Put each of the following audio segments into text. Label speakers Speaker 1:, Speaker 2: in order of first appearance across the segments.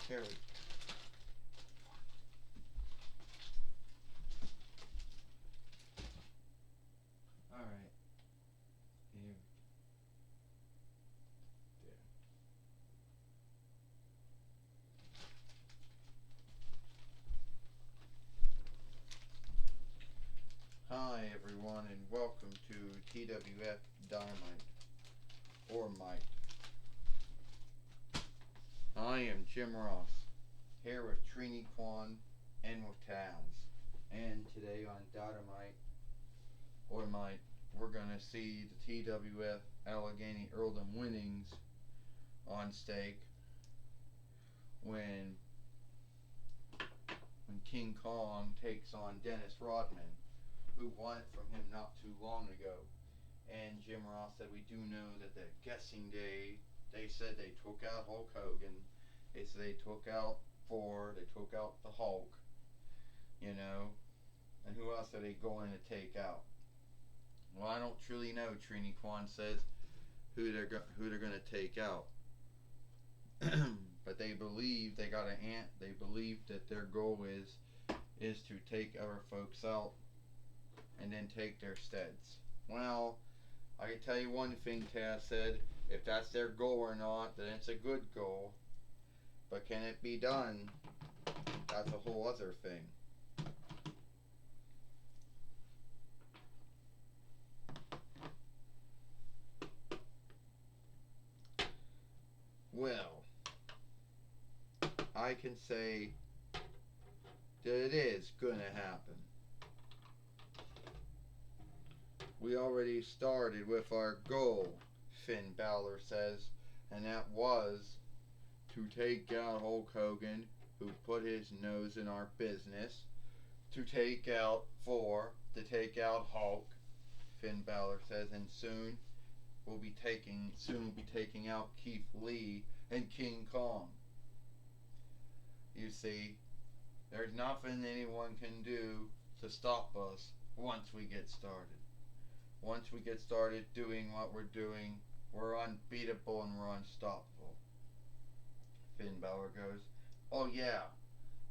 Speaker 1: Carry. Alright. Here. There. Hi everyone and welcome to TWF Dynamite or Mite. I am Jim Ross, here with Trini Kwan and with Taz. And today on Dynamite or Mite, we're gonna see the TWF Allegheny Earldom winnings on stake when King Kong takes on Dennis Rodman, who won it from him not too long ago. And Jim Ross said we do know that the guessing day, they said they took out Hulk Hogan. They said they took out Ford. They took out the Hulk. You know, and who else are they going to take out? Well, I don't truly know. Trini Kwan says who they're going to take out. But they believe they got They believe that their goal is to take other folks out and then take their steads. Well, I can tell you one thing, Taz said. If that's their goal or not, then it's a good goal. But can it be done? That's a whole other thing. Well, I can say that it is gonna happen. We already started with our goal, Finn Balor says, and that was to take out Hulk Hogan, who put his nose in our business, to take out Hulk, Finn Balor says, and soon we'll be taking out Keith Lee and King Kong. You see, there's nothing anyone can do to stop us once we get started. Once we get started doing what we're doing, we're unbeatable and we're unstoppable. Finn Balor goes, "Oh yeah,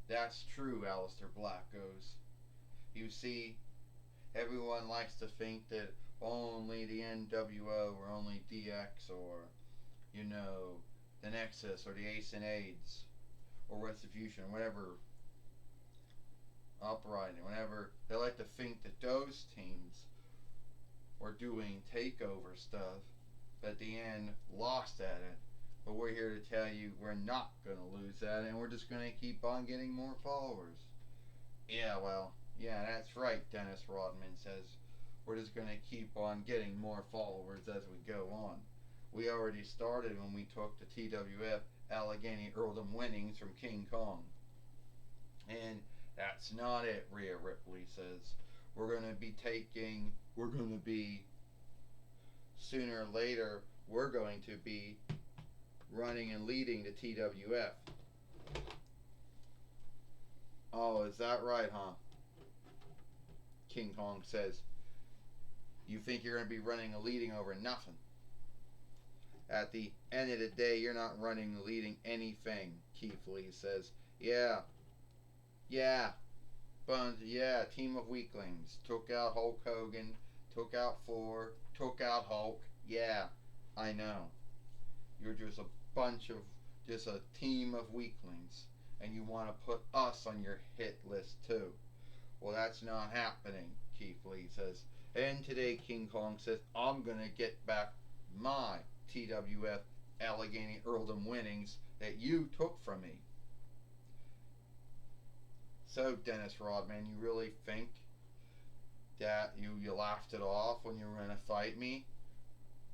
Speaker 1: that's true," Aleister Black goes. "You see, everyone likes to think that only the NWO or only DX or, you know, the Nexus or the Ace and Aids or Retribution, whatever, Uprising, whatever, they like to think that those teams were doing takeover stuff, but at the end lost at it. But we're here to tell you we're not going to lose that, and we're just going to keep on getting more followers." "Yeah, well, yeah, that's right," Dennis Rodman says. "We're just going to keep on getting more followers as we go on. We already started when we took the TWF Allegheny Earldom winnings from King Kong." "And that's not it," Rhea Ripley says. Sooner or later, we're going to be running and leading the TWF." "Oh, is that right, huh?" King Kong says. "You think you're going to be running and leading over nothing? At the end of the day, you're not running and leading anything," Keith Lee says. Yeah, team of weaklings. Took out Hulk Hogan, took out Ford, took out Hulk. Yeah, I know. You're just a team of weaklings. And you want to put us on your hit list too. Well, that's not happening," Keith Lee says. "And today, King Kong says, I'm going to get back my TWF Allegheny Earldom winnings that you took from me." "So, Dennis Rodman, you really think that you laughed it off when you were going to fight me?"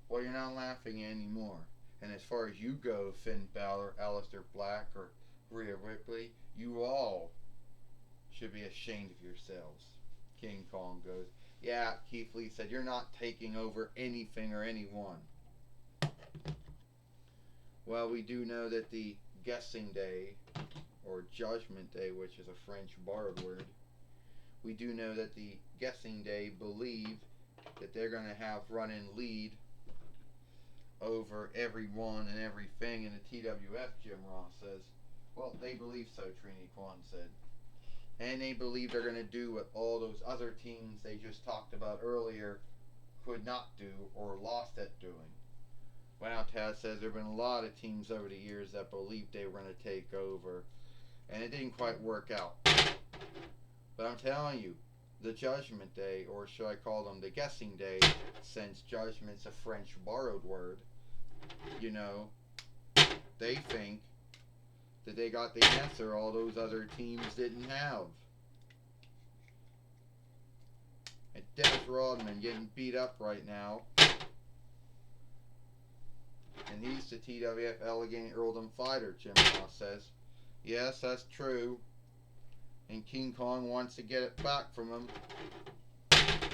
Speaker 1: "Well, you're not laughing anymore. And as far as you go, Finn Balor, Aleister Black, or Rhea Ripley, you all should be ashamed of yourselves." King Kong goes, "Yeah," Keith Lee said, "you're not taking over anything or anyone." Well, we do know that the guessing day, or Judgment Day, which is a French borrowed word, we do know that the guessing day believe that they're going to have run and lead over everyone and everything in the TWF, Jim Ross says. Well, they believe so, Trini Kwan said. And they believe they're going to do what all those other teams they just talked about earlier could not do or lost at doing. Well, Taz says there have been a lot of teams over the years that believed they were going to take over, and it didn't quite work out. But I'm telling you, the Judgment Day, or should I call them the Guessing Day, since judgment's a French borrowed word, you know, they think that they got the answer all those other teams didn't have. And Dennis Rodman getting beat up right now. And he's the TWF Allegheny Earldom fighter, Jim Ross says. Yes, that's true. And King Kong wants to get it back from him.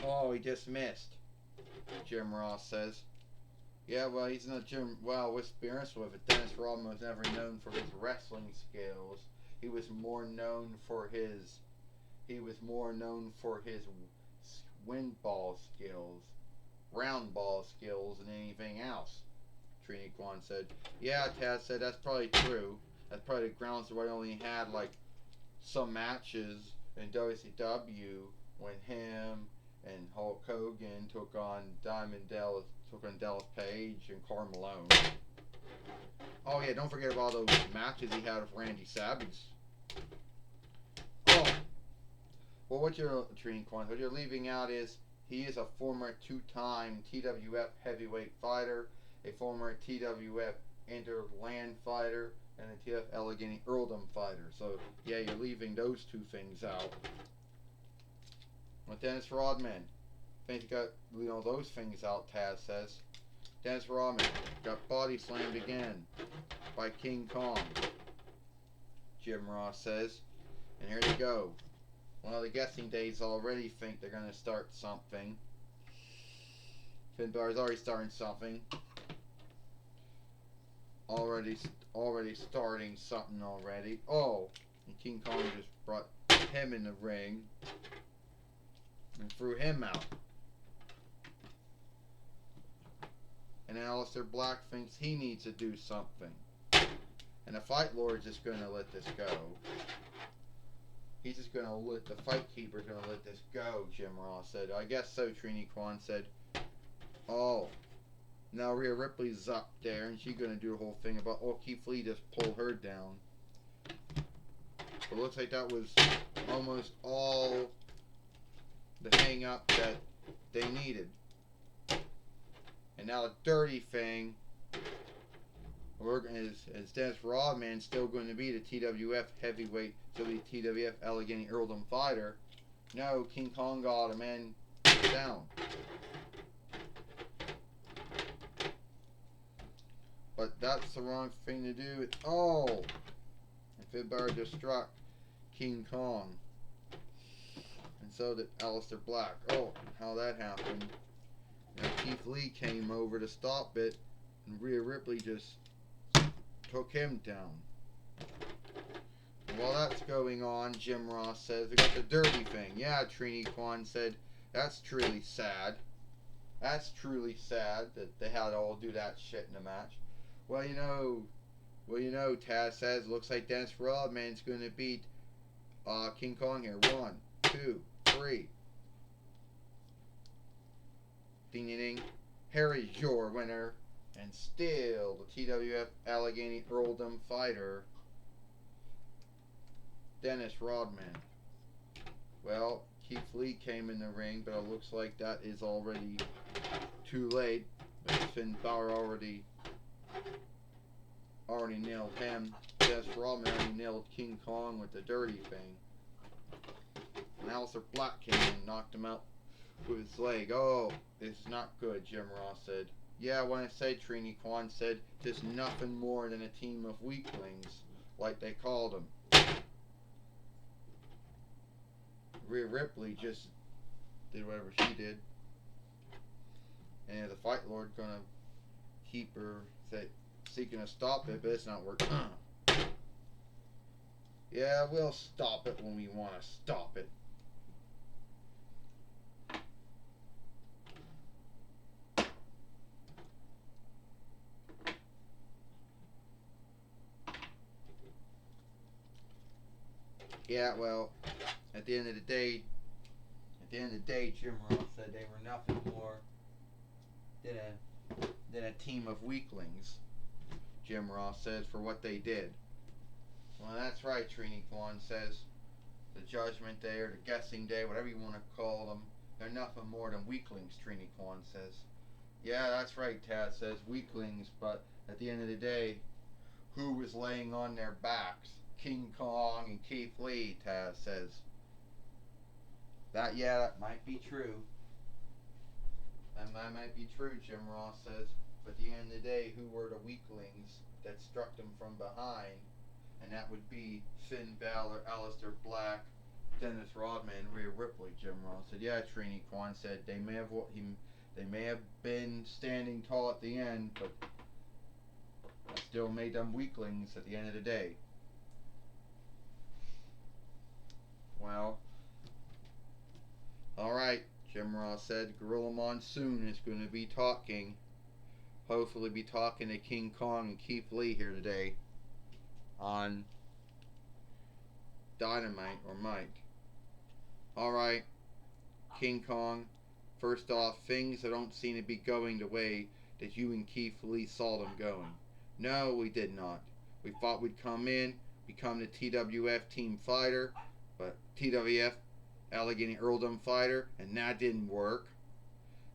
Speaker 1: Oh, he just missed, Jim Ross says. Yeah, well, he's not Jim. Well, with experience with it, Dennis Rodman was never known for his wrestling skills. He was more known for his. Wind ball skills, round ball skills, and anything else. Trini Kwan said. Yeah, Taz said that's probably true. That's probably the grounds why I only had like some matches in WCW when him and Hulk Hogan took on Dallas Page and Karl Malone. Oh yeah, don't forget about those matches he had with Randy Savage. Oh, well, what you're leaving out is he is a former two-time TWF heavyweight fighter, a former TWF Interland fighter, and a TWF Allegheny Earldom fighter. So yeah, you're leaving those two things out. But Dennis Rodman, think you got those things out. Taz says. Dennis Rodman got body slammed again by King Kong. Jim Ross says, and here they go. One of the guessing days already think they're going to start something. Finn Balor's already starting something. Already starting something already. Oh, and King Kong just brought him in the ring and threw him out. And Aleister Black thinks he needs to do something. And the Fight Lord's just going to let this go. He's just going to let the Fight Keeper's going to let this go, Jim Ross said. I guess so, Trini Kwan said. Oh, now Rhea Ripley's up there, and she's going to do the whole thing about, oh, Keith Lee just pulled her down. It looks like that was almost all the hang-up that they needed. And now the dirty thing is Dennis Rodman still going to be the TWF heavyweight, still be TWF Allegheny Earldom fighter. No, King Kong got him and down. But that's the wrong thing to do. Oh! And Finn Balor just struck King Kong. And so did Aleister Black. Oh, how that happened. And Keith Lee came over to stop it, and Rhea Ripley just took him down. And while that's going on, Jim Ross says, we got the dirty thing. Yeah, Trini Kwan said, that's truly sad. That's truly sad that they had to all do that shit in the match. Well, you know, Taz says, looks like Dennis Rodman's going to beat King Kong here. 1, 2, 3. Ding ding ding. Here is your winner, and still the TWF Allegheny Earldom fighter, Dennis Rodman. Well, Keith Lee came in the ring, but it looks like that is already too late. Finn Balor already nailed him. Dennis Rodman already nailed King Kong with the dirty thing. And Aleister Black came in and knocked him out with his leg. Oh, this is not good, Jim Ross said. Yeah, when I say Trini Kwan said, just nothing more than a team of weaklings, like they called them. Rhea Ripley just did whatever she did. And the Fight Lord gonna keep her seeking to stop it, but it's not working. Yeah, we'll stop it when we want to stop it. Yeah, well, at the end of the day, Jim Ross said they were nothing more than a team of weaklings. Jim Ross says for what they did. Well, that's right. Trini Kwan says the Judgment Day or the Guessing Day, whatever you want to call them, they're nothing more than weaklings. Trini Kwan says. Yeah, that's right. Taz says weaklings, but at the end of the day, who was laying on their backs? King Kong and Keith Lee, Taz says. That might be true. That might be true, Jim Ross says. But at the end of the day, who were the weaklings that struck them from behind? And that would be Finn Balor, Aleister Black, Dennis Rodman, and Rhea Ripley. Jim Ross said, "Yeah." Trini Kwan said they may have been standing tall at the end, but that still made them weaklings at the end of the day. Well, all right. Jim Ross said Gorilla Monsoon is going to be talking. Hopefully, be talking to King Kong and Keith Lee here today on Dynamite or Mike. Alright, King Kong. First off, things that don't seem to be going the way that you and Keith Lee saw them going. No, we did not. We thought we'd come in, become the TWF Team Fighter, but TWF Allegheny Earldom Fighter, and that didn't work.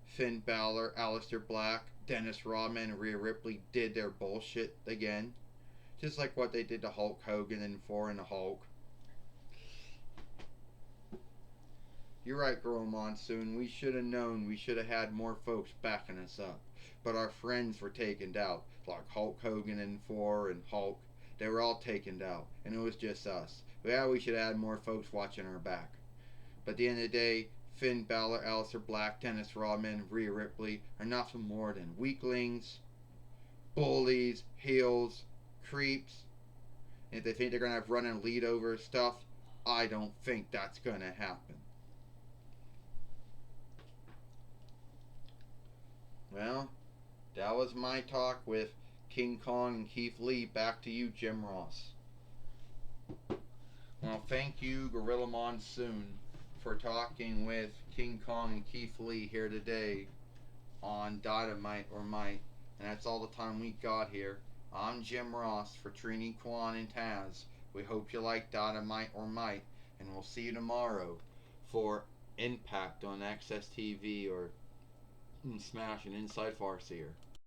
Speaker 1: Finn Balor, Aleister Black, Dennis Rodman, and Rhea Ripley did their bullshit again. Just like what they did to Hulk Hogan and For and the Hulk. You're right, Girl Monsoon. We should have known. We should have had more folks backing us up. But our friends were taken out, like Hulk Hogan and For and Hulk. They were all taken out, and it was just us. But yeah, we should have had more folks watching our back. But at the end of the day, Finn Balor, Aleister Black, Dennis Rodman, and Rhea Ripley are nothing more than weaklings, bullies, heels, creeps. And if they think they're going to have run and lead over stuff, I don't think that's going to happen. Well, that was my talk with King Kong and Keith Lee. Back to you, Jim Ross. Well, thank you, Gorilla Monsoon, for talking with King Kong and Keith Lee here today on Dynamite or Might. And that's all the time we got here. I'm Jim Ross for Trini Kwan and Taz. We hope you like Dynamite or Might, and we'll see you tomorrow for Impact on Access TV or Smash and Inside Farseer.